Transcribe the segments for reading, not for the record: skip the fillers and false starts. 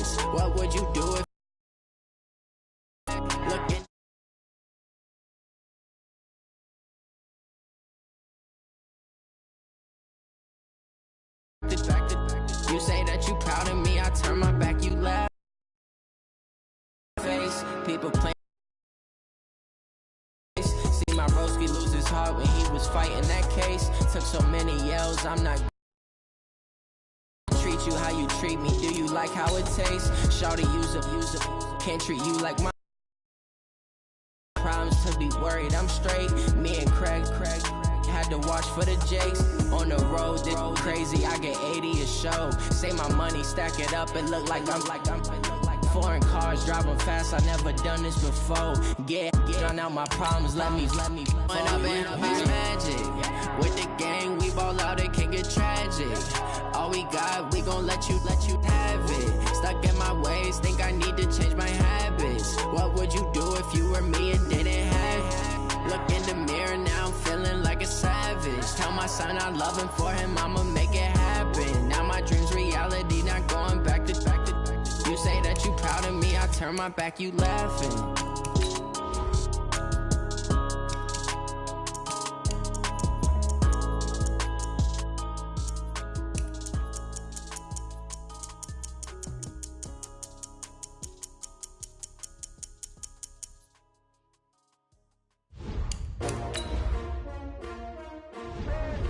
savage. What would you do if looking? You say that you proud of me, I turn my back, you laugh. Face, people play. See my broski lose his heart when he was fighting that case. Took so many yells, I'm not treat you how you treat me. Do you like how it tastes? Shawty use up, can't treat you like my problems to be worried. I'm straight. Me and Craig had to watch for the Jakes. On the road, this crazy, I get 80 a show. Say my money, stack it up, it look like I'm foreign cars, driving fast, I never done this before. Drown out my problems, let me When up and magic. With the gang, we ball out, it can get tragic. All we got, we gon' let you have it. Stuck in my ways, think I need to change my habits. What would you do if you were me and didn't have it? Look in the mirror, now I'm feeling like a savage. Tell my son I love him, for him I'ma make it happen. Now my dream's reality, not going back to you say that you proud of me, I turn my back, you laughing.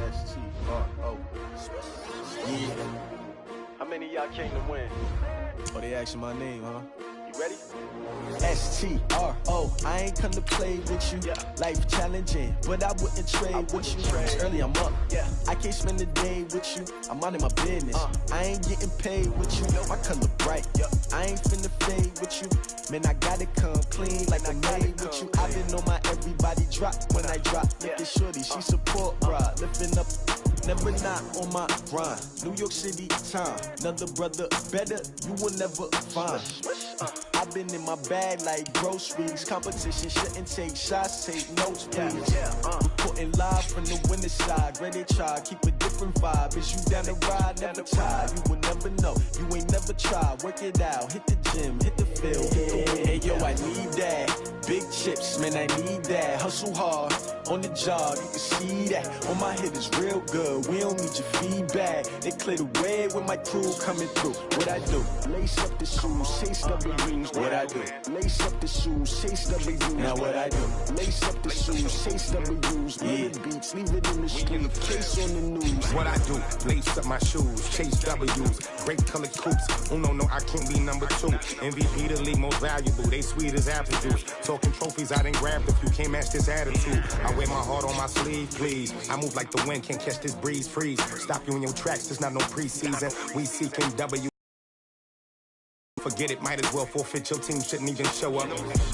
S-T-R-O. Yeah. How many of y'all came to win? Oh, they asking my name, huh? You ready? S-T-R-O. I ain't come to play with you. Life challenging, but I wouldn't trade with you. It's early, I'm up. I can't spend the day with you. I'm minding my business. I ain't getting paid with you. My color bright. I ain't finna fade with you. Man, I gotta come clean like I made with you. I've been on my everybody drop when I drop. Look at shorty, she support ride. Lifting up, never not on my grind. New York City time, another brother better, you will never find. I've been in my bag like groceries. Competition shouldn't take shots, take notes, please. Reporting live from the winter side. Ready to try, keep a different vibe. Is you down the ride, never tired. You will never know, you ain't never tried. Work it out, hit the gym, hit the field, hit the wind. Hey yo, I need that. Big chips, man, I need that. Hustle hard, on the job, you can see that. On my head is real good, we don't need your feedback. They clear the way with my crew coming through. What I do? Lace up the shoes, chase W's. What I do? Lace up the shoes, chase W's. Now what I do? Lace up the shoes, chase W's. Mid beats, leave it in the street, case on the news. What I do? Lace up my shoes, chase W's. Great colored coops. Oh no, I can't be number 2. MVP the league most valuable. They sweet as apple juice. Talking trophies, I didn't grab the few. Can't match this attitude. I wear my heart on my sleeve, please. I move like the wind, can't catch this breeze, freeze. Stop you in your tracks, there's not no preseason. We seeking W. Forget it, might as well forfeit. Your team shouldn't even show up.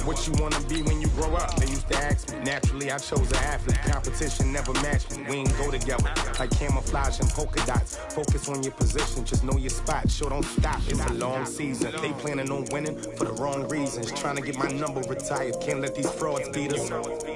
What you wanna be when you grow up? They used to ask me. Naturally, I chose an athlete. Competition never matched me. We ain't go together like camouflage and polka dots. Focus on your position, just know your spot. Sure, don't stop. It's a long season. They planning on winning for the wrong reasons. Trying to get my number retired. Can't let these frauds beat us.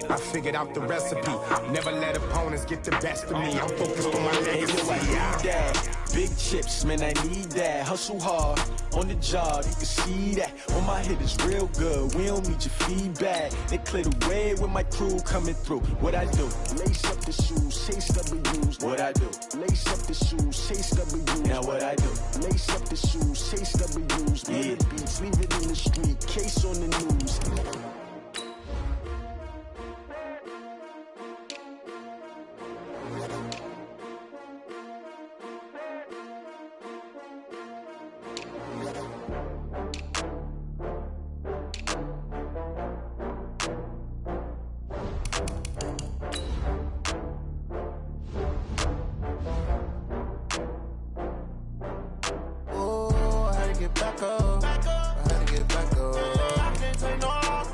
I figured out the recipe. Never let opponents get the best of me. I'm focused on my legacy. Big chips, man, I need that. Hustle hard, on the job, you can see that. On my head is real good, we don't need your feedback. They clear the way with my crew coming through. What I do? Lace up the shoes, chase W's. What I do? Lace up the shoes, chase W's. Now what I do? Lace up the shoes, chase W's. Mid beats, leave it in the street, case on the news. Back up. I had to get back up. I can't take no loss.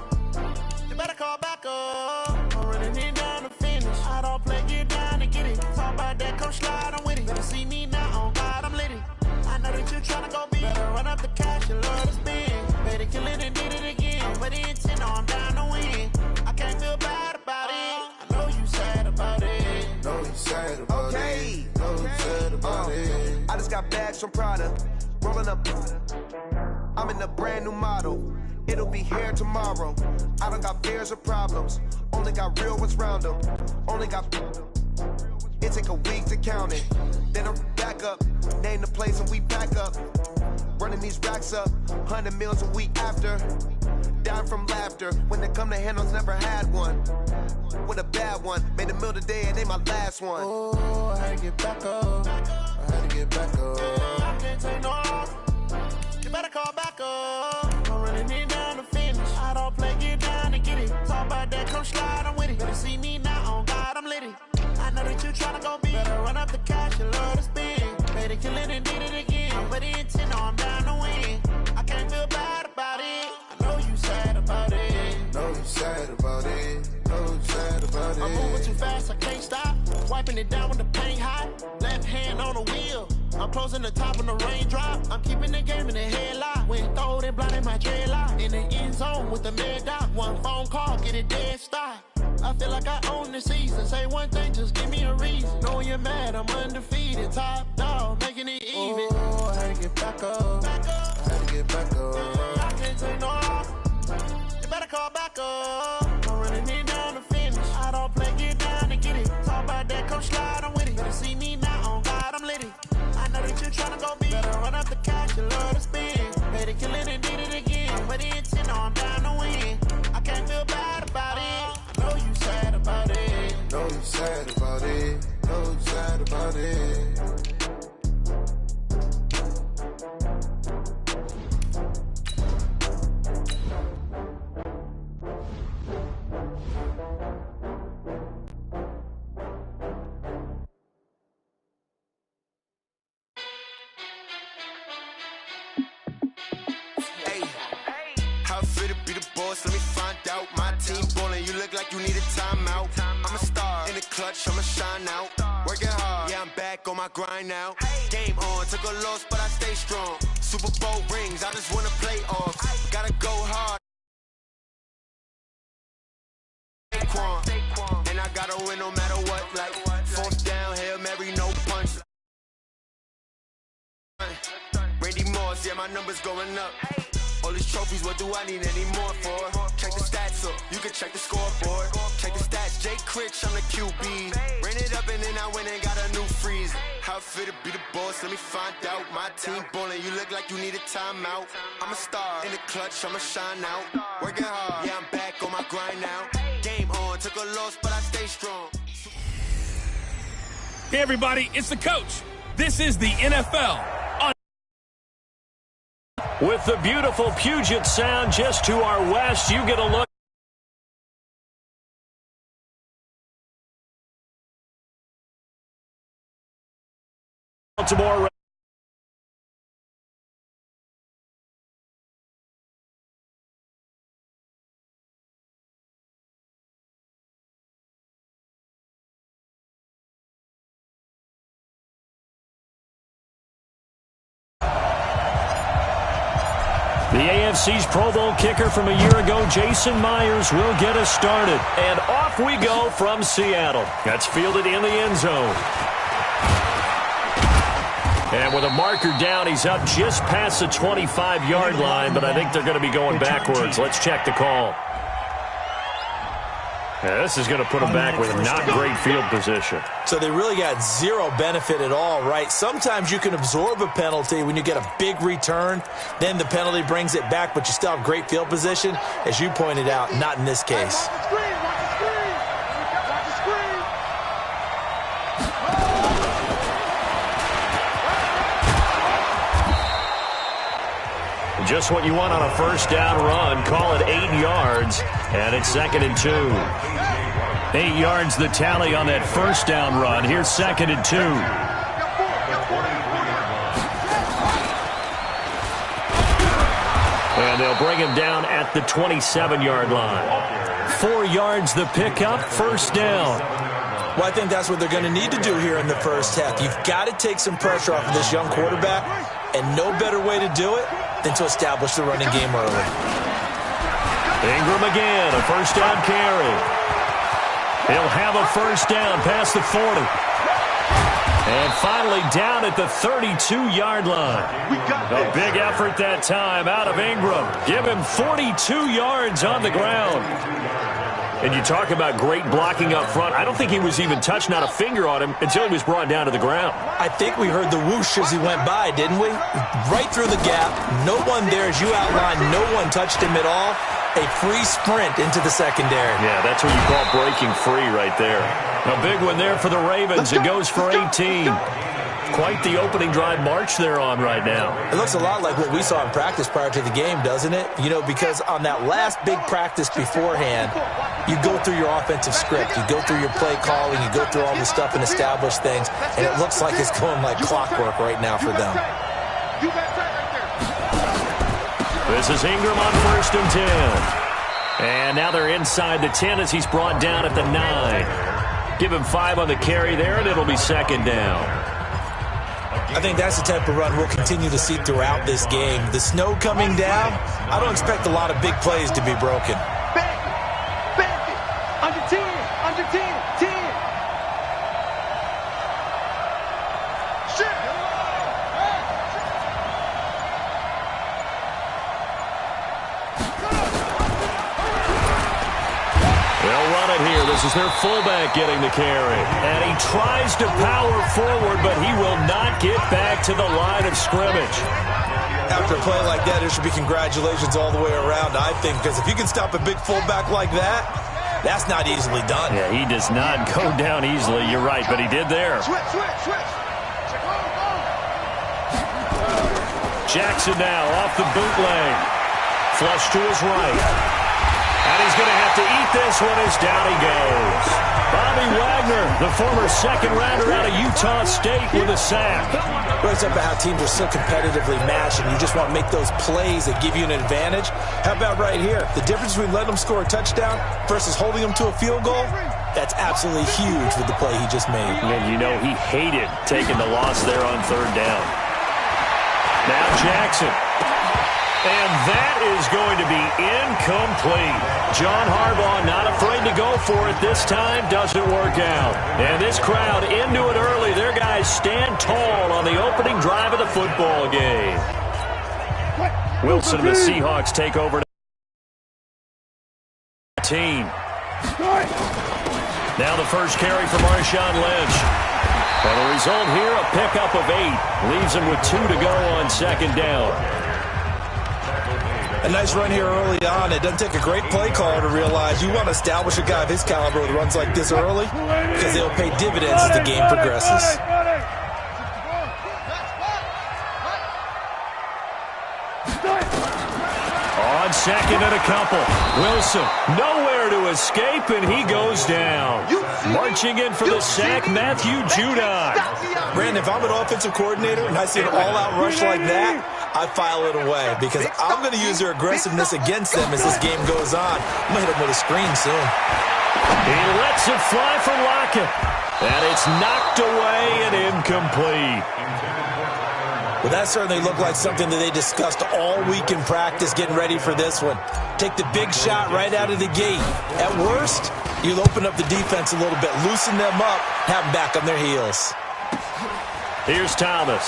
You better call back up. I'm running it down to finish. I don't play, get down to get it. Talk about that, come slide, I'm with it. Better see me now, on God, I'm lit it. I know that you tryna go big. Better run up the cash, you love to spend. Better kill it and did it again. With the intent, no, I'm down to win. I can't feel bad about it. I know you sad about it. Know you sad about it. Know you sad about it. I just got bags from Prada. Rolling up. a brand new model. It'll be here tomorrow. I don't got fears or problems. Only got real ones round them. Only got... It take a week to count it. Then I'm back up. Name the place and we back up. Running these racks up. 100 meals a week after. Dying from laughter. When they come to handles, never had one. With a bad one. Made a meal today and they my last one. Oh, I had to get back up. I had to get back up. I can't take no loss. You better call back up. I'm running it down to finish. I don't play, get down and get it. Talk about that, come slide, I'm with it. Better see me now, on God, I'm litty. I know that you tryna go big. Better run up the cash, you love to spend. Made it, kill it, and did it again. But the intent, no, I'm down to win. I can't feel bad about it. I know you sad about it. Know you sad about it. Know you sad about it. I'm moving too fast, I can't stop. Wiping it down with the paint hot. Left hand on the wheel. I'm closing the top on the raindrop. I'm keeping the game in the headlock. When throwed and blinded my dreadlock. In the end zone with the mad dot. One phone call, get it dead stop. I feel like I own the season. Say one thing, just give me a reason. Knowing you're mad, I'm undefeated. Top dog, making it even. Oh, I had to get back up. I had to get back up. I can't take no loss. You better call back up. I'm running it down to finish. I don't play, get down and get it. Talk about that, come slide, I'm with it. Better see me now, on God, I'm litty. I know that you tryna go big. Better run up the cash, you love to spend. Better kill it and did it again. But the intent, no, I'm down to win. I can't feel bad about it. I know you sad about it. Know you sad about it. Know you sad about it. Let me find out. My team ballin', you look like you need a timeout. I'm a star in the clutch, I'ma shine out. Working hard, yeah, I'm back on my grind now. Game on, took a loss, but I stay strong. Super Bowl rings, I just wanna play off. Gotta go hard. And I gotta win no matter what. Like, fourth down, Hail Mary, no punch. Randy Moss, yeah, my numbers going up. All these trophies, what do I need any more for? Check the stats up, you can check the scoreboard. Check the stats, Jay Critch, I'm the QB. Ran it up and then I went and got a new freeze. How it fit to be the boss, let me find out. My team ballin', you look like you need a timeout. I'm a star in the clutch, I'ma shine out. Working hard, yeah, I'm back on my grind now. Game on, took a loss, but I stay strong. Hey everybody, it's the coach. This is the NFL. With the beautiful Puget Sound just to our west, you get a look. Baltimore. The AFC's Pro Bowl kicker from a year ago, Jason Myers, will get us started. And off we go from Seattle. That's fielded in the end zone. And with a marker down, he's up just past the 25-yard line, but I think they're going to be going backwards. Let's check the call. Yeah, this is going to put them back with not great field position. So they really got zero benefit at all, right? Sometimes you can absorb a penalty when you get a big return. Then the penalty brings it back, but you still have great field position. As you pointed out, not in this case. Just what you want on a first down run. Call it 8 yards, and it's 2nd and 2. 8 yards the tally on that first down run. Here's 2nd and 2. And they'll bring him down at the 27-yard line. 4 yards the pickup, first down. Well, I think that's what they're going to need to do here in the first half. You've got to take some pressure off of this young quarterback, and no better way to do it than to establish the running game early. Ingram again, a first down carry. He'll have a first down past the 40. And finally down at the 32-yard line. A big effort that time out of Ingram. Give him 42 yards on the ground. And you talk about great blocking up front. I don't think he was even touched, not a finger on him, until he was brought down to the ground. I think we heard the whoosh as he went by, didn't we? Right through the gap. No one there, as you outlined. No one touched him at all. A free sprint into the secondary. Yeah, that's what you call breaking free right there. A big one there for the Ravens. It goes for 18. Quite the opening drive march they're on right now. It looks a lot like what we saw in practice prior to the game, doesn't it? You know, because on that last big practice beforehand, you go through your offensive script. You go through your play calling. You go through all the stuff and establish things. And it looks like it's going like clockwork right now for them. This is Ingram on 1st and 10. And now they're inside the 10 as he's brought down at the 9. Give him 5 on the carry there, and it'll be 2nd down. I think that's the type of run we'll continue to see throughout this game. The snow coming down, I don't expect a lot of big plays to be broken. Under 10, under 10, 10. They'll run it here. This is their fullback getting the carry. And he tries to power forward, but he will not get back to the line of scrimmage. After a play like that, there should be congratulations all the way around, I think, because if you can stop a big fullback like that, that's not easily done. Yeah, he does not go down easily. You're right, but he did there. Jackson now off the bootleg. Flush to his right. And he's going to have to eat this one as down he goes. Bobby Wagner, the former second-rounder out of Utah State, with a sack. It's about how teams are so competitively matched, and you just want to make those plays that give you an advantage. How about right here? The difference between letting them score a touchdown versus holding them to a field goal, that's absolutely huge with the play he just made. And you know he hated taking the loss there on 3rd down. Now Jackson. And that is going to be incomplete. John Harbaugh not afraid to go for it this time. Doesn't work out. And this crowd into it early. Their guys stand tall on the opening drive of the football game. Wilson and the Seahawks take over. Team. Now the first carry for Marshawn Lynch. And the result here, a pickup of 8. Leaves him with 2 to go on 2nd down. A nice run here early on. It doesn't take a great play caller to realize you want to establish a guy of his caliber with runs like this early because they'll pay dividends as the game progresses. On 2nd and a couple. Wilson nowhere to escape, and he goes down. Marching in for the sack, Matthew Judon. Brandon, if I'm an offensive coordinator and I see an all-out rush like that, I file it away because I'm going to use their aggressiveness against them as this game goes on. I'm going to hit them with a screen soon. He lets it fly for Lockett. And it's knocked away and incomplete. Well, that certainly looked like something that they discussed all week in practice getting ready for this one. Take the big shot right out of the gate. At worst, you'll open up the defense a little bit, loosen them up, have them back on their heels. Here's Thomas.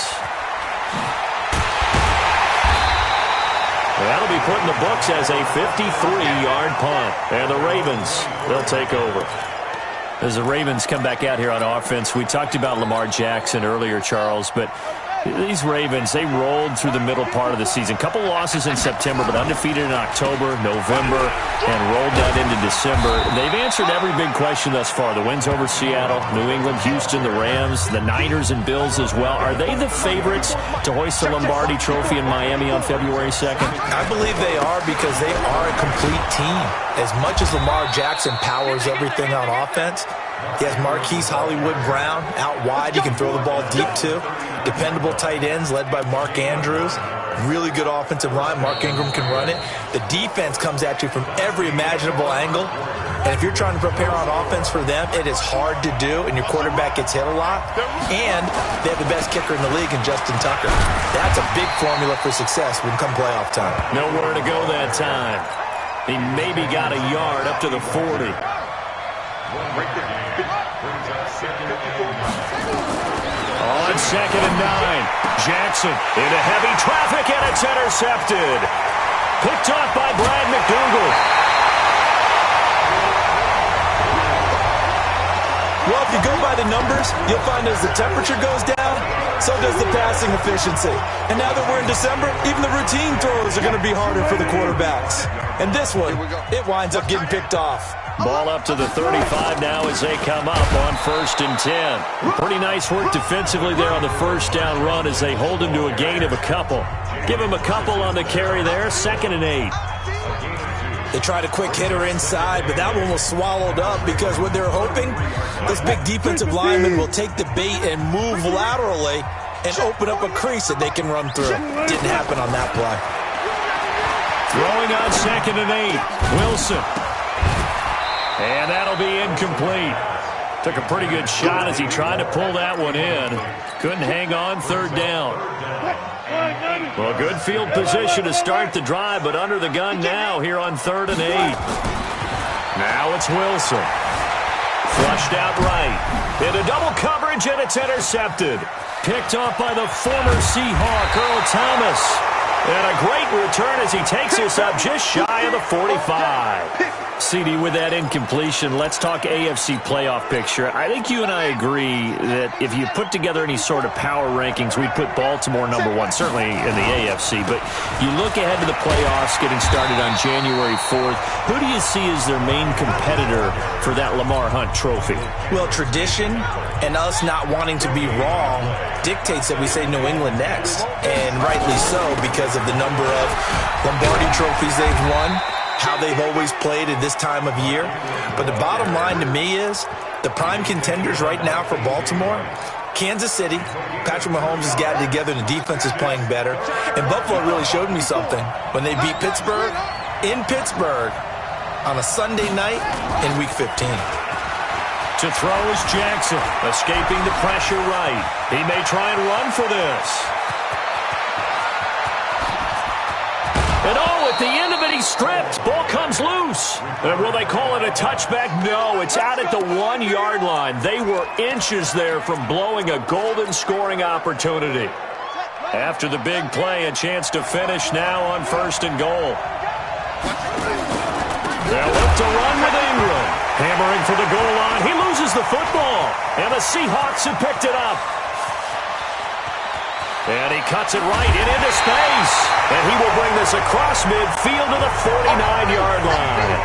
That'll be put in the books as a 53-yard punt. And the Ravens, they'll take over. As the Ravens come back out here on offense, we talked about Lamar Jackson earlier, Charles, but these Ravens, they rolled through the middle part of the season. Couple losses in September, but undefeated in October, November, and rolled that into December. They've answered every big question thus far. The wins over Seattle, New England, Houston, the Rams, the Niners, and Bills as well. Are they the favorites to hoist the Lombardi Trophy in Miami on February 2nd? I believe they are because they are a complete team. As much as Lamar Jackson powers everything on offense, he has Marquise Hollywood Brown out wide. He can throw the ball deep, too. Dependable tight ends led by Mark Andrews. Really good offensive line. Mark Ingram can run it. The defense comes at you from every imaginable angle. And if you're trying to prepare on offense for them, it is hard to do, and your quarterback gets hit a lot. And they have the best kicker in the league in Justin Tucker. That's a big formula for success when come playoff time. Nowhere to go that time. He maybe got a yard up to the 40. on 2nd and 9. Jackson into heavy traffic, and it's intercepted. Picked off by Brad McDougal. Well, if you go by the numbers, you'll find as the temperature goes down, so does the passing efficiency. And now that we're in December, even the routine throws are going to be harder for the quarterbacks. And this one, it winds up getting picked off. Ball up to the 35 now as they come up on 1st and 10. Pretty nice work defensively there on the first down run as they hold him to a gain of a couple. Give him a couple on the carry there, 2nd and 8. They tried a quick hitter inside, but that one was swallowed up because what they're hoping, this big defensive lineman will take the bait and move laterally and open up a crease that they can run through. Didn't happen on that play. Throwing on 2nd and 8, Wilson. And that'll be incomplete. Took a pretty good shot as he tried to pull that one in. Couldn't hang on 3rd down. Well, good field position to start the drive, but under the gun now here on 3rd and 8. Now it's Wilson. Flushed out right. Into double coverage, and it's intercepted. Picked off by the former Seahawk, Earl Thomas. And a great return as he takes us up just shy of the 45. CD, with that incompletion, let's talk AFC playoff picture. I think you and I agree that if you put together any sort of power rankings, we'd put Baltimore number 1, certainly in the AFC. But you look ahead to the playoffs getting started on January 4th. Who do you see as their main competitor for that Lamar Hunt trophy? Well, tradition and us not wanting to be wrong dictates that we say New England next. And rightly so, because of the number of Lombardi trophies they've won, how they've always played at this time of year. But the bottom line to me is the prime contenders right now for Baltimore, Kansas City. Patrick Mahomes has got it together. The defense is playing better. And Buffalo really showed me something when they beat Pittsburgh in Pittsburgh on a Sunday night in Week 15. To throw is Jackson, escaping the pressure right. He may try and run for this. And at the end of it, he's stripped. Ball comes loose. And will they call it a touchback? No, it's out at the 1-yard line. They were inches there from blowing a golden scoring opportunity. After the big play, a chance to finish now on 1st and goal. They'll look to run with Ingram. Hammering for the goal line. He loses the football. And the Seahawks have picked it up. And he cuts it right into space. And he will bring this across midfield to the 49-yard line.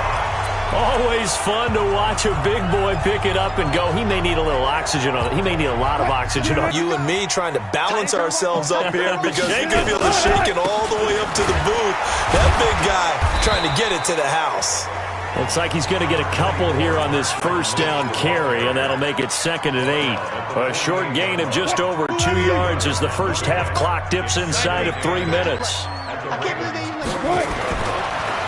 Always fun to watch a big boy pick it up and go. He may need a little oxygen on it. He may need a lot of oxygen on it. You and me trying to balance ourselves up here because you can feel the shaking all the way up to the booth. That big guy trying to get it to the house. Looks like he's going to get a couple here on this first down carry, and that'll make it 2nd and 8. A short gain of just over 2 yards as the first half clock dips inside of 3 minutes.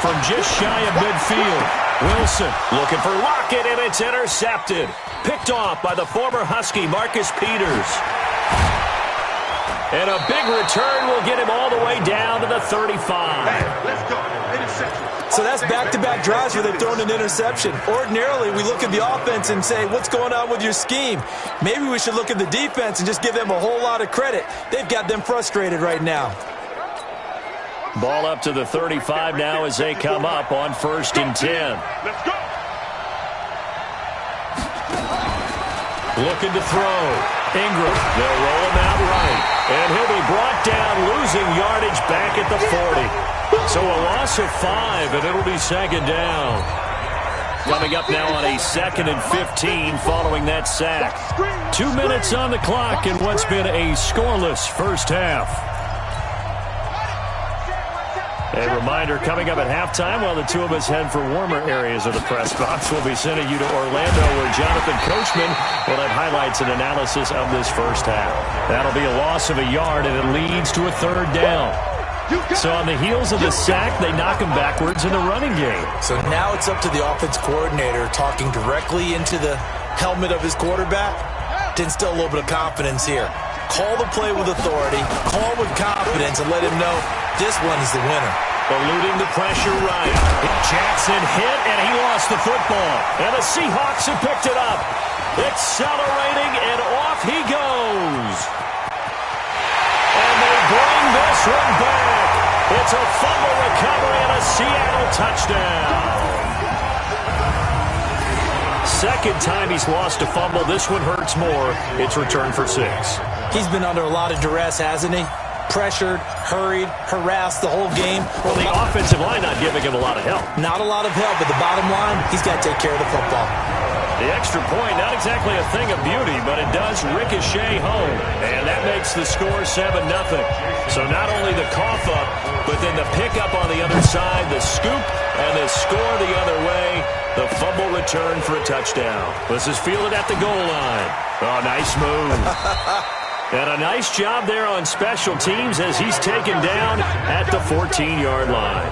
From just shy of midfield, Wilson looking for Lockett, and it's intercepted. Picked off by the former Husky, Marcus Peters. And a big return will get him all the way down to the 35. Let's go. Interception. So that's back-to-back drives where they've thrown an interception. Ordinarily, we look at the offense and say, what's going on with your scheme? Maybe we should look at the defense and just give them a whole lot of credit. They've got them frustrated right now. Ball up to the 35 now as they come up on 1st and 10. Let's go. Looking to throw. Ingram, they'll roll him out right. And he'll be brought down, losing yardage back at the 40. So a loss of 5, and it'll be 2nd down. Coming up now on a 2nd and 15 following that sack. 2 minutes on the clock in what's been a scoreless first half. A reminder, coming up at halftime, while the two of us head for warmer areas of the press box, we'll be sending you to Orlando, where Jonathan Coachman will have highlights and analysis of this first half. That'll be a loss of a yard, and it leads to a 3rd down. So on the heels of the sack, they knock him backwards in the running game. So now it's up to the offense coordinator talking directly into the helmet of his quarterback to instill a little bit of confidence here. Call the play with authority, call with confidence, and let him know this one is the winner. Eluding the pressure right. Jackson hit, and he lost the football. And the Seahawks have picked it up. Accelerating, and off he goes. one back. It's a fumble recovery and a Seattle touchdown. Second time he's lost a fumble. This one hurts more. It's returned for 6. He's been under a lot of duress, hasn't he? Pressured, hurried, harassed the whole game. Well, the offensive line not giving him a lot of help. Not a lot of help, but the bottom line, he's got to take care of the football. The extra point, not exactly a thing of beauty, but it does ricochet home. And that makes the score 7-0. So not only the cough up, but then the pickup on the other side, the scoop, and the score the other way. The fumble return for a touchdown. This is fielded at the goal line. Oh, nice move. And a nice job there on special teams as he's taken down at the 14-yard line.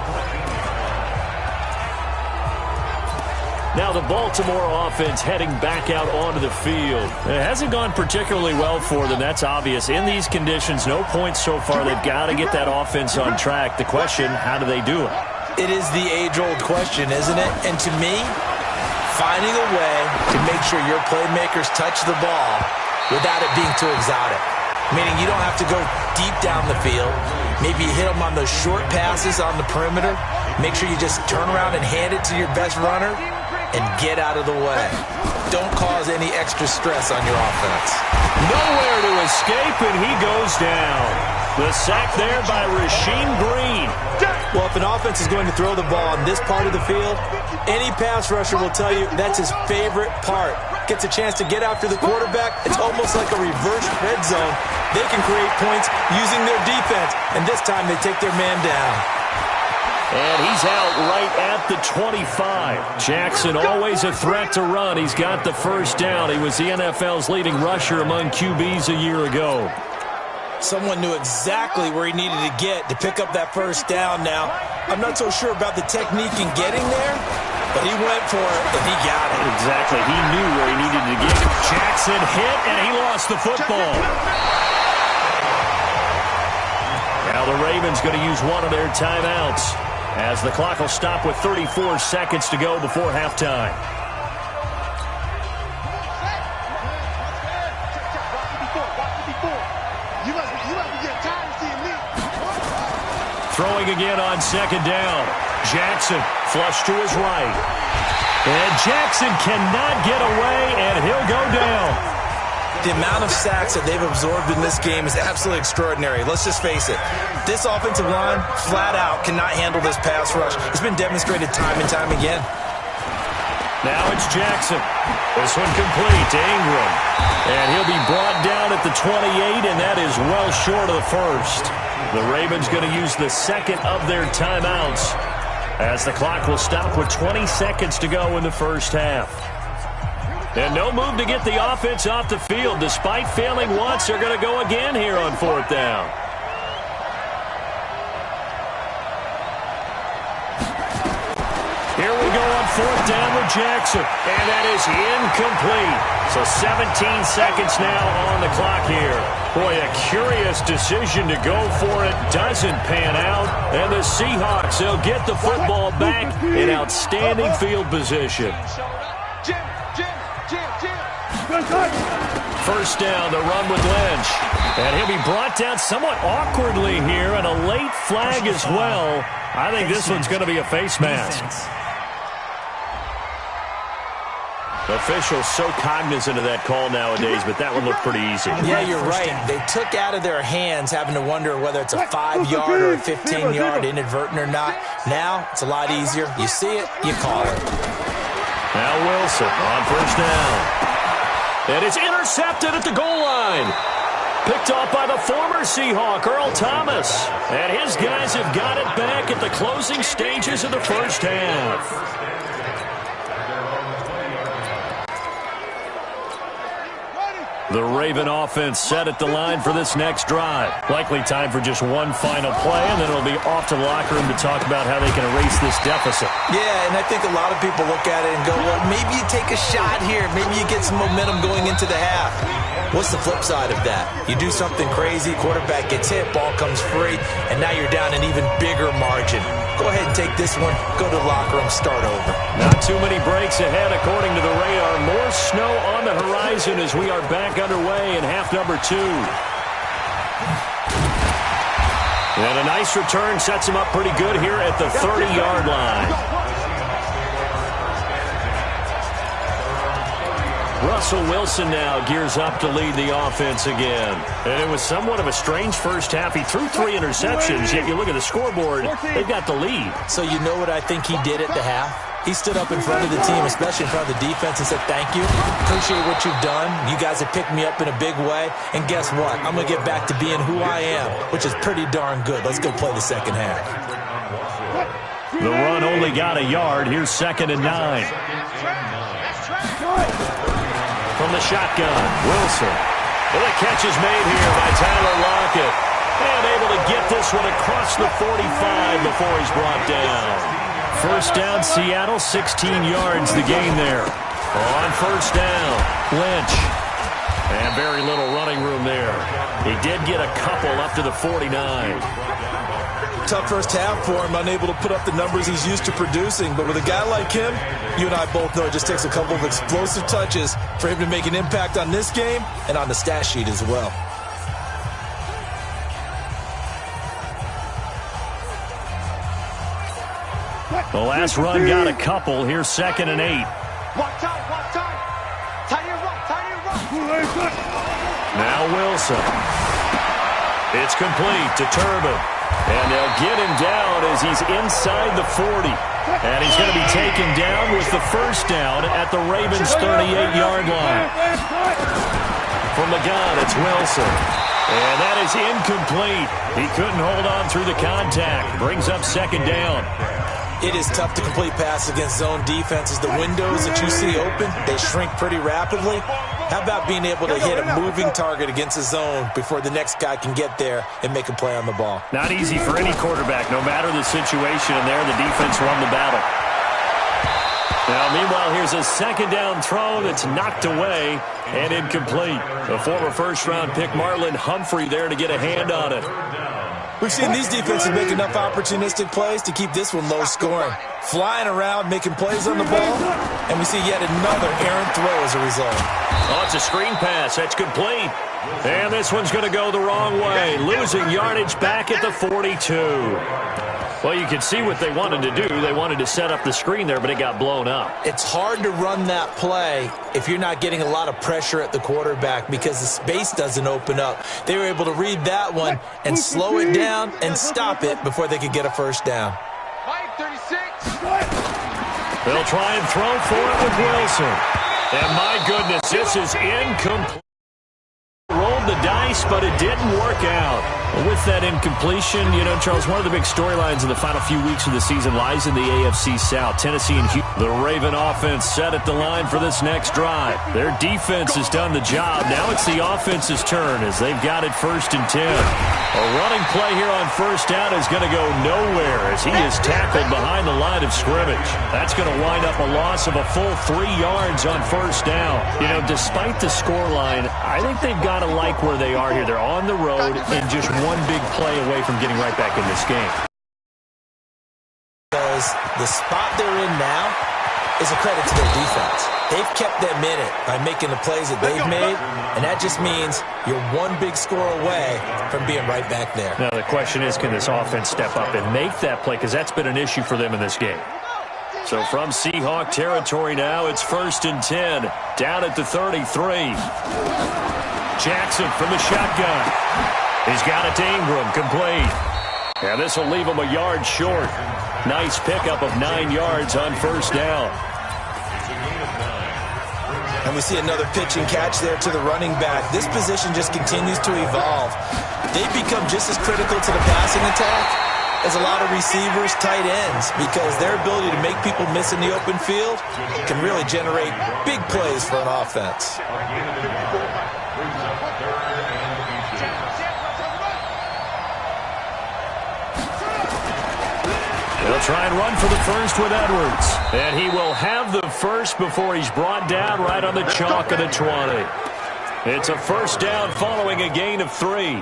Now the Baltimore offense heading back out onto the field. It hasn't gone particularly well for them, that's obvious. In these conditions, no points so far. They've got to get that offense on track. The question, how do they do it? It is the age-old question, isn't it? And to me, finding a way to make sure your playmakers touch the ball without it being too exotic. Meaning you don't have to go deep down the field. Maybe you hit them on those short passes on the perimeter. Make sure you just turn around and hand it to your best runner and get out of the way. Don't cause any extra stress on your offense. Nowhere to escape, and he goes down. The sack there by Rasheem Green. Well, if an offense is going to throw the ball on this part of the field, any pass rusher will tell you that's his favorite part. Gets a chance to get after the quarterback. It's almost like a reverse red zone. They can create points using their defense, and this time they take their man down. And he's out right at the 25. Jackson always a threat to run. He's got the first down. He was the NFL's leading rusher among QBs a year ago. Someone knew exactly where he needed to get to pick up that first down now. I'm not so sure about the technique in getting there, but he went for it, and he got it. Exactly. He knew where he needed to get. Jackson hit, and he lost the football. Now the Ravens going to use one of their timeouts as the clock will stop with 34 seconds to go before halftime. Throwing again on second down. Jackson flush to his right. And Jackson cannot get away, and he'll go down. The amount of sacks that they've absorbed in this game is absolutely extraordinary. Let's just face it. This offensive line, flat out, cannot handle this pass rush. It's been demonstrated time and time again. Now it's Jackson. This one complete to Ingram. And he'll be brought down at the 28, and that is well short of the first. The Ravens going to use the second of their timeouts as the clock will stop with 20 seconds to go in the first half. And no move to get the offense off the field. Despite failing once, they're going to go again here on fourth down. Here we go on fourth down with Jackson. And that is incomplete. So 17 seconds now on the clock here. Boy, a curious decision to go for it. Doesn't pan out. And the Seahawks, they'll get the football back in outstanding field position. First down, the run with Lynch. And he'll be brought down somewhat awkwardly here, and a late flag as well. I think this one's going to be a face mask. Officials so cognizant of that call nowadays, but that one looked pretty easy. Yeah, you're right. They took out of their hands having to wonder whether it's a 5-yard or a 15-yard, inadvertent or not. Now, it's a lot easier. You see it, you call it. Now Wilson on first down. And it's intercepted at the goal line. Picked off by the former Seahawk, Earl Thomas. And his guys have got it back at the closing stages of the first half. The Raven offense set at the line for this next drive. Likely time for just one final play, and then it'll be off to the locker room to talk about how they can erase this deficit. Yeah, and I think a lot of people look at it and go, well, maybe you take a shot here. Maybe you get some momentum going into the half. What's the flip side of that? You do something crazy, quarterback gets hit, ball comes free, and now you're down an even bigger margin. Go ahead and take this one, go to the locker room, start over. Not too many breaks ahead according to the radar. More snow on the horizon as we are back underway in half number 2. And a nice return sets him up pretty good here at the 30-yard line. Russell Wilson now gears up to lead the offense again. And it was somewhat of a strange first half. He threw 3 interceptions, yet you look at the scoreboard, they've got the lead. So you know what I think he did at the half? He stood up in front of the team, especially in front of the defense, and said, thank you. Appreciate what you've done. You guys have picked me up in a big way. And guess what? I'm going to get back to being who I am, which is pretty darn good. Let's go play the second half. The run only got a yard. Here's 2nd and 9. From the shotgun, Wilson. And the catch is made here by Tyler Lockett. And able to get this one across the 45 before he's brought down. First down, Seattle, 16 yards the gain there. On first down, Lynch. And very little running room there. He did get a couple up to the 49. Tough first half for him, unable to put up the numbers he's used to producing. But with a guy like him, you and I both know it just takes a couple of explosive touches for him to make an impact on this game and on the stat sheet as well. The last run got a couple. Here's 2nd and 8. Now Wilson. It's complete to Turbin. And they'll get him down as he's inside the 40. And he's going to be taken down with the first down at the Ravens' 38-yard line. From the gun, it's Wilson. And that is incomplete. He couldn't hold on through the contact. Brings up 2nd down. It is tough to complete passes against zone defenses. The windows that you see open, they shrink pretty rapidly. How about being able to hit a moving target against a zone before the next guy can get there and make a play on the ball? Not easy for any quarterback, no matter the situation. And there, the defense won the battle. Now, meanwhile, here's a 2nd down throw that's knocked away and incomplete. The former first-round pick, Marlon Humphrey, there to get a hand on it. We've seen these defenses make enough opportunistic plays to keep this one low scoring. Flying around, making plays on the ball, and we see yet another errant throw as a result. Oh, it's a screen pass. That's complete. And this one's going to go the wrong way. Losing yardage back at the 42. Well, you can see what they wanted to do. They wanted to set up the screen there, but it got blown up. It's hard to run that play if you're not getting a lot of pressure at the quarterback because the space doesn't open up. They were able to read that one and slow it down and stop it before they could get a first down. They'll try and throw for it with Wilson. And my goodness, this is incomplete. Rolled the dice, but it didn't work out. Well, with that incompletion, you know, Charles, one of the big storylines in the final few weeks of the season lies in the AFC South. Tennessee and Houston. The Raven offense set at the line for this next drive. Their defense has done the job. Now it's the offense's turn as they've got it 1st and 10. A running play here on first down is going to go nowhere as he is tackled behind the line of scrimmage. That's going to wind up a loss of a full 3 yards on first down. You know, despite the scoreline, I think they've got to like where they are here. They're on the road and just one big play away from getting right back in this game. Because the spot they're in now is a credit to their defense. They've kept them in it by making the plays that they've made, and that just means you're one big score away from being right back there. Now the question is, can this offense step up and make that play? Because that's been an issue for them in this game. So from Seahawk territory now, it's 1st and 10, down at the 33. Jackson from the shotgun. He's got it to Ingram, complete. And this will leave him a yard short. Nice pickup of 9 yards on first down. And we see another pitch and catch there to the running back. This position just continues to evolve. They've become just as critical to the passing attack as a lot of receivers, tight ends, because their ability to make people miss in the open field can really generate big plays for an offense. They'll try and run for the first with Edwards. And he will have the first before he's brought down right on the chalk of the 20. It's a first down following a gain of 3.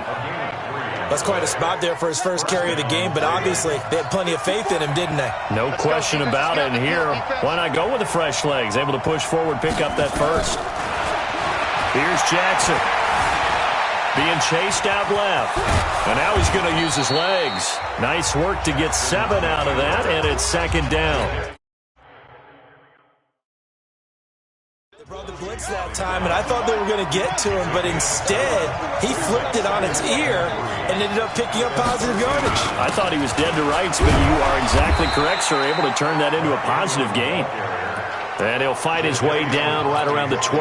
That's quite a spot there for his first carry of the game, but obviously they had plenty of faith in him, didn't they? No question about it. And here, why not go with the fresh legs? Able to push forward, pick up that first. Here's Jackson. being chased out left. And now he's going to use his legs. Nice work to get 7 out of that, and it's second down. They brought the blitz that time, and I thought they were going to get to him, but instead, he flipped it on its ear and ended up picking up positive yardage. I thought he was dead to rights, but you are exactly correct, sir. Able to turn that into a positive gain. And he'll fight his way down right around the 12.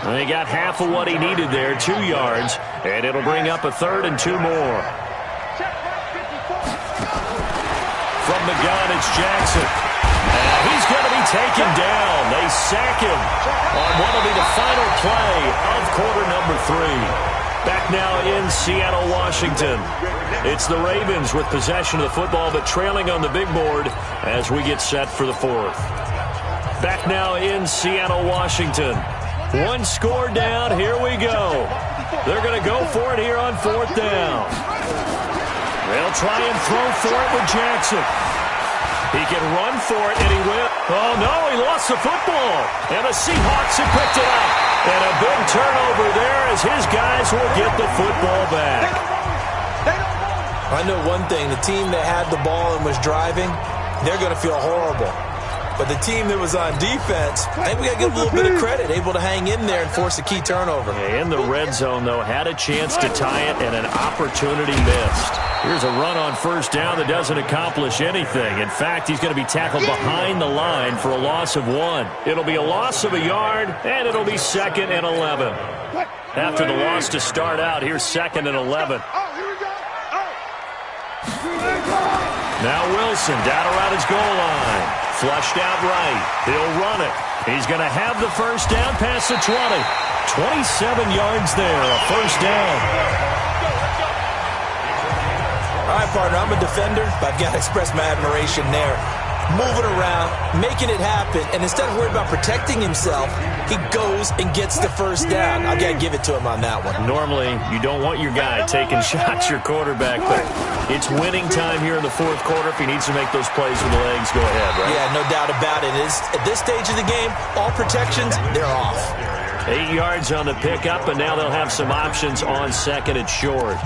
And he got half of what he needed there, 2 yards, and it'll bring up a 3rd and 2 more. From the gun, it's Jackson. And he's going to be taken down. They sack him on what will be the final play of quarter number 3. Back now in Seattle, Washington. It's the Ravens with possession of the football, but trailing on the big board as we get set for the 4th. Back now in Seattle, Washington. 1 score down. Here we go. They're going to go for it here on 4th down. They'll try and throw for it with Jackson. He can run for it, and he will. Oh, no, he lost the football. And the Seahawks have picked it up. And a big turnover there as his guys will get the football back. I know one thing. The team that had the ball and was driving, they're going to feel horrible. But the team that was on defense, I think we got to give them a little bit of credit, able to hang in there and force a key turnover. In the red zone, though, had a chance to tie it and an opportunity missed. Here's a run on 1st down that doesn't accomplish anything. In fact, he's going to be tackled behind the line for a loss of 1. It'll be a loss of a yard, and it'll be 2nd and 11. After the loss to start out, here's 2nd and 11. Now Wilson down around his goal line. Flushed out right. He'll run it. He's going to have the 1st down past the 20. 27 yards there, a 1st down. All right, partner, I'm a defender, but I've got to express my admiration there. Moving around, making it happen, and instead of worrying about protecting himself, he goes and gets the 1st down. I've got to give it to him on that one. Normally, you don't want your guy taking shots, your quarterback, but it's winning time here in the 4th quarter. If he needs to make those plays with the legs, go ahead, right? Yeah, no doubt about it. At this stage of the game, all protections, they're off. 8 yards on the pickup, and now they'll have some options on 2nd and short.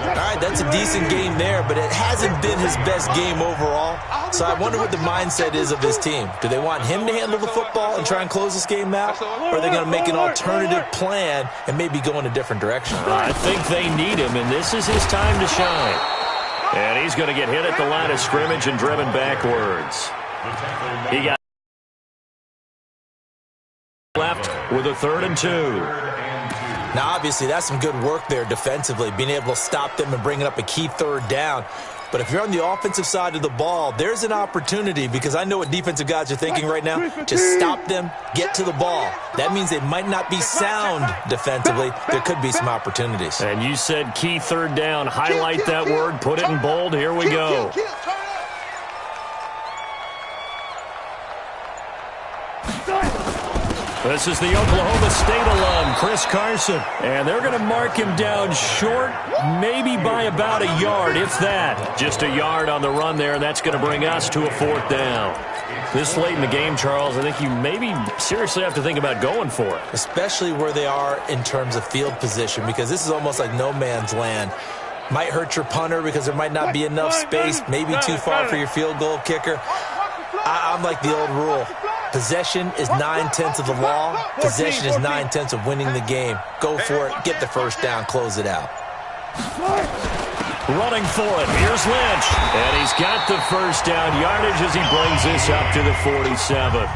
All right, that's a decent game there, but it hasn't been his best game overall. So I wonder what the mindset is of his team. Do they want him to handle the football and try and close this game out? Or are they going to make an alternative plan and maybe go in a different direction? I think they need him, and this is his time to shine. And he's going to get hit at the line of scrimmage and driven backwards. He got left with a 3rd and 2. Now, obviously, that's some good work there defensively, being able to stop them and bringing up a key 3rd down. But if you're on the offensive side of the ball, there's an opportunity, because I know what defensive guys are thinking right now. Just stop them, get to the ball. That means they might not be sound defensively. There could be some opportunities. And you said key 3rd down. Highlight that word. Put it in bold. Here we go. This is the Oklahoma State alum, Chris Carson. And they're going to mark him down short, maybe by about a yard, if that. Just a yard on the run there, and that's going to bring us to a 4th down. This late in the game, Charles, I think you maybe seriously have to think about going for it. Especially where they are in terms of field position, because this is almost like no man's land. Might hurt your punter because there might not be enough space, maybe too far for your field goal kicker. I'm like the old rule. Possession is 9/10 of the law. Possession is 9/10 of winning the game. Go for it. Get the 1st down. Close it out. Running for it. Here's Lynch. And he's got the 1st down yardage as he brings this up to the 47.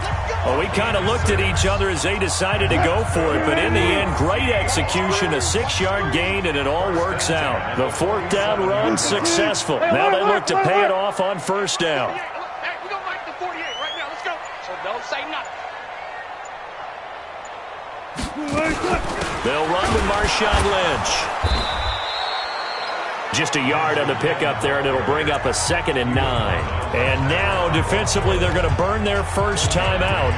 Well, we kind of looked at each other as they decided to go for it. But in the end, great execution. A 6-yard gain, and it all works out. The 4th down run successful. Now they look to pay it off on 1st down. They'll run with Marshawn Lynch. Just a yard on the pickup there, and it'll bring up a 2nd and 9. And now, defensively, they're going to burn their 1st time out.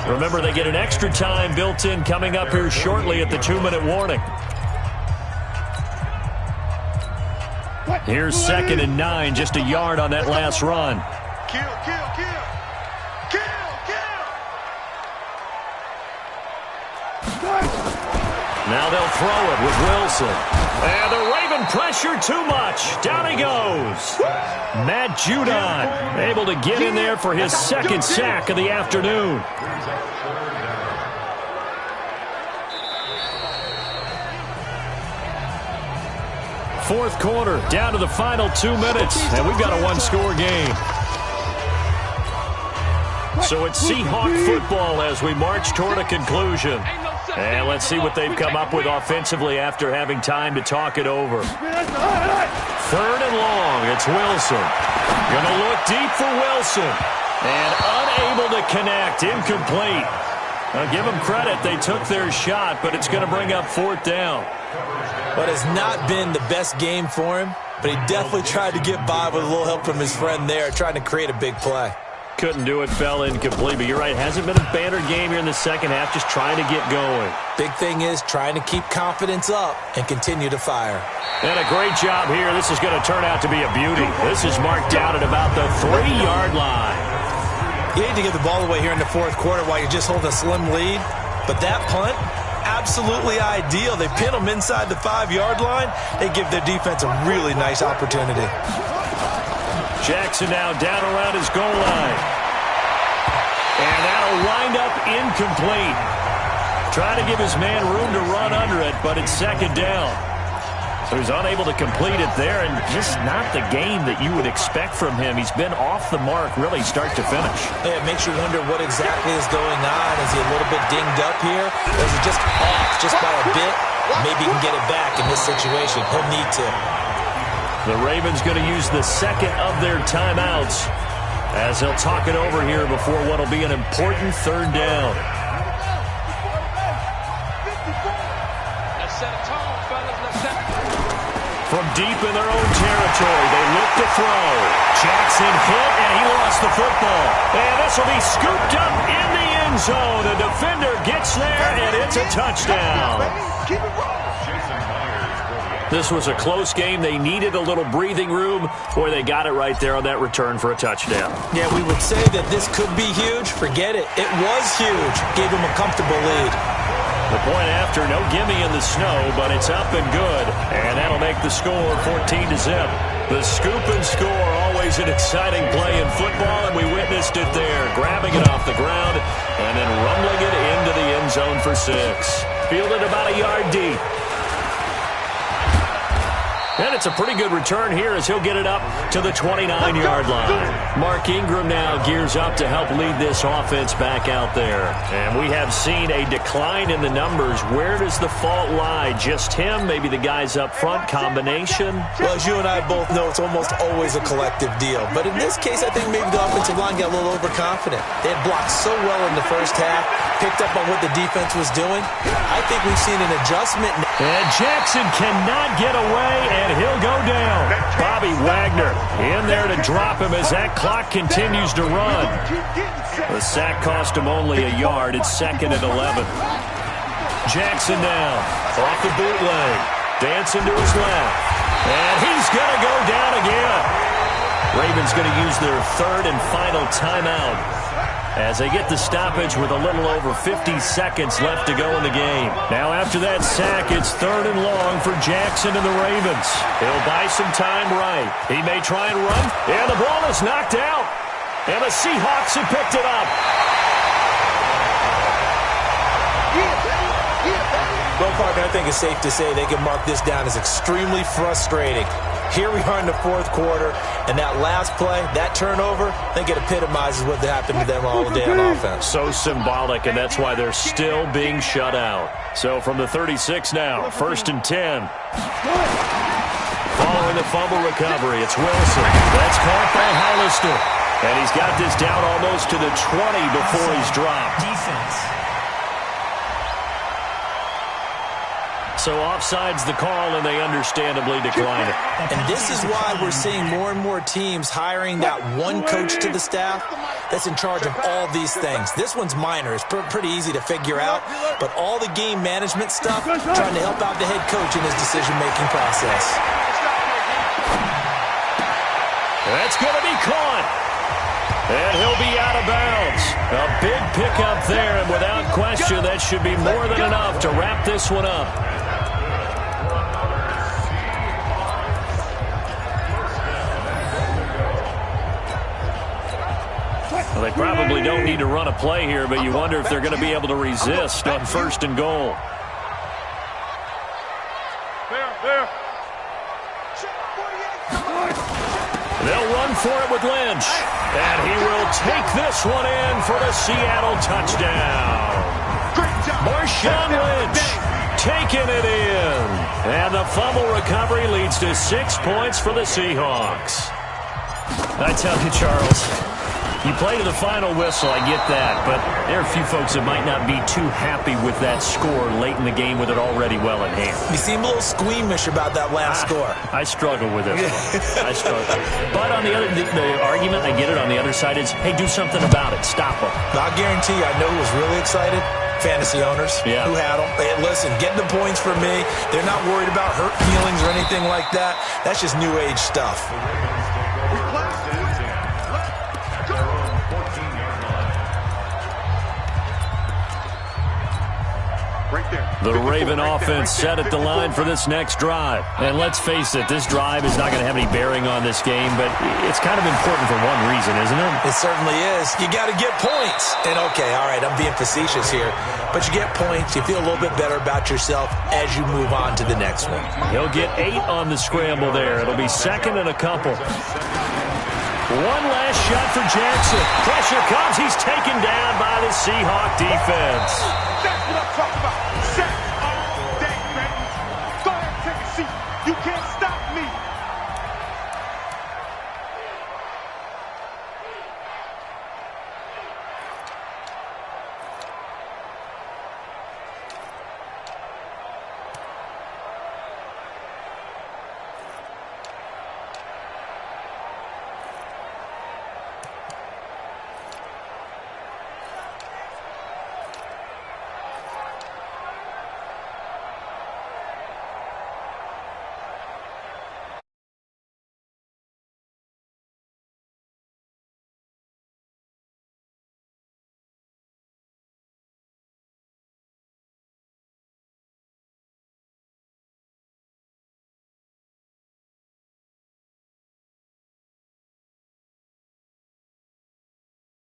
Remember, they get an extra time built in coming up here shortly at the 2-minute warning. Here's 2nd and 9, just a yard on that last run. Kill, kill, kill. Kill, kill. Now they'll throw it with Wilson. And the Raven pressure too much. Down he goes. Matt Judon able to get in there for his second sack of the afternoon. Fourth quarter, down to the final 2 minutes, and we've got a one-score game. So it's Seahawk football as we march toward a conclusion. And let's see what they've come up with offensively after having time to talk it over. Third and long, it's Wilson. Going to look deep for Wilson. And unable to connect, incomplete. Now give them credit, they took their shot, but it's going to bring up fourth down. But it's not been the best game for him, but he definitely tried to get by with a little help from his friend there, trying to create a big play. Couldn't do it, fell incomplete, but you're right, hasn't been a banner game here in the second half, just trying to get going. Big thing is trying to keep confidence up and continue to fire. And a great job here. This is going to turn out to be a beauty. This is marked down at about the 3-yard line. You hate to give the ball away here in the fourth quarter while you just hold a slim lead, but that punt, absolutely ideal. They pin them inside the 5-yard line. They give their defense a really nice opportunity. Jackson now down around his goal line. And that'll wind up incomplete. Trying to give his man room to run under it, but it's second down. So he's unable to complete it there, and just not the game that you would expect from him. He's been off the mark really start to finish. Yeah, it makes you wonder what exactly is going on. Is he a little bit dinged up here? Or is it just off just by a bit? Maybe he can get it back in this situation. He'll need to. The Ravens going to use the second of their timeouts as they'll talk it over here before what will be an important third down. From deep in their own territory, they look to throw. Jackson hit, and he lost the football. And this will be scooped up in the end zone. The defender gets there, and it's a touchdown. This was a close game. They needed a little breathing room, or they got it right there on that return for a touchdown. Yeah, we would say that this could be huge. Forget it. It was huge. Gave him a comfortable lead. The point after, no gimme in the snow, but it's up and good. And that'll make the score 14-0. The scoop and score, always an exciting play in football, and we witnessed it there. Grabbing it off the ground and then rumbling it into the end zone for 6. Fielded about a yard deep. And it's a pretty good return here as he'll get it up to the 29-yard line. Mark Ingram now gears up to help lead this offense back out there. And we have seen a decline in the numbers. Where does the fault lie? Just him? Maybe the guys up front? Combination? Well, as you and I both know, it's almost always a collective deal. But in this case, I think maybe the offensive line got a little overconfident. They had blocked so well in the first half, picked up on what the defense was doing. I think we've seen an adjustment. And Jackson cannot get away, and he'll go down. Bobby Wagner in there to drop him as that clock continues to run. The sack cost him only a yard. It's second and 11. Jackson down off the bootleg. Dancing to his left. And he's going to go down again. Ravens going to use their third and final timeout as they get the stoppage with a little over 50 seconds left to go in the game. Now after that sack, it's third and long for Jackson and the Ravens. He'll buy some time right. He may try and run, and the ball is knocked out. And the Seahawks have picked it up. Well, partner, I think it's safe to say they can mark this down as extremely frustrating. Here we are in the fourth quarter, and that last play, that turnover, I think it epitomizes what happened to them all day on offense. So symbolic, and that's why they're still being shut out. So from the 36 now, first and 10. Following the fumble recovery, it's Wilson. That's caught by Hollister. And he's got this down almost to the 20 before he's dropped. Defense. So offside's the call, and they understandably decline it. And this is why we're seeing more and more teams hiring that one coach to the staff that's in charge of all these things. This one's minor. It's pretty easy to figure out. But all the game management stuff, trying to help out the head coach in his decision-making process. That's going to be caught. And he'll be out of bounds. A big pickup there, and without question, that should be more than enough to wrap this one up. Well, they probably don't need to run a play here, but you wonder if they're going to be able to resist on 1st and goal. There. They'll run for it with Lynch. And he will take this one in for the Seattle touchdown. Marshawn Lynch taking it in. And the fumble recovery leads to 6 points for the Seahawks. I tell you, Charles, you play to the final whistle, I get that, but there are a few folks that might not be too happy with that score late in the game with it already well in hand. You seem a little squeamish about that last score. I struggle with it. I struggle. But on the other, the argument, I get it, on the other side is, hey, do something about it. Stop them. I'll guarantee you, I know who was really excited. Fantasy owners who had them. Hey, listen, getting the points for me. They're not worried about hurt feelings or anything like that. That's just new age stuff. The Raven offense set at the line for this next drive. And let's face it, this drive is not going to have any bearing on this game, but it's kind of important for one reason, isn't it? It certainly is. You got to get points. And okay, all right, I'm being facetious here, but you get points, you feel a little bit better about yourself as you move on to the next one. He'll get 8 on the scramble there. It'll be 2nd and a couple. One last shot for Jackson. Pressure comes. He's taken down by the Seahawk defense. That's what I'm talking about. Set all day, baby. Go ahead and take a seat. You can't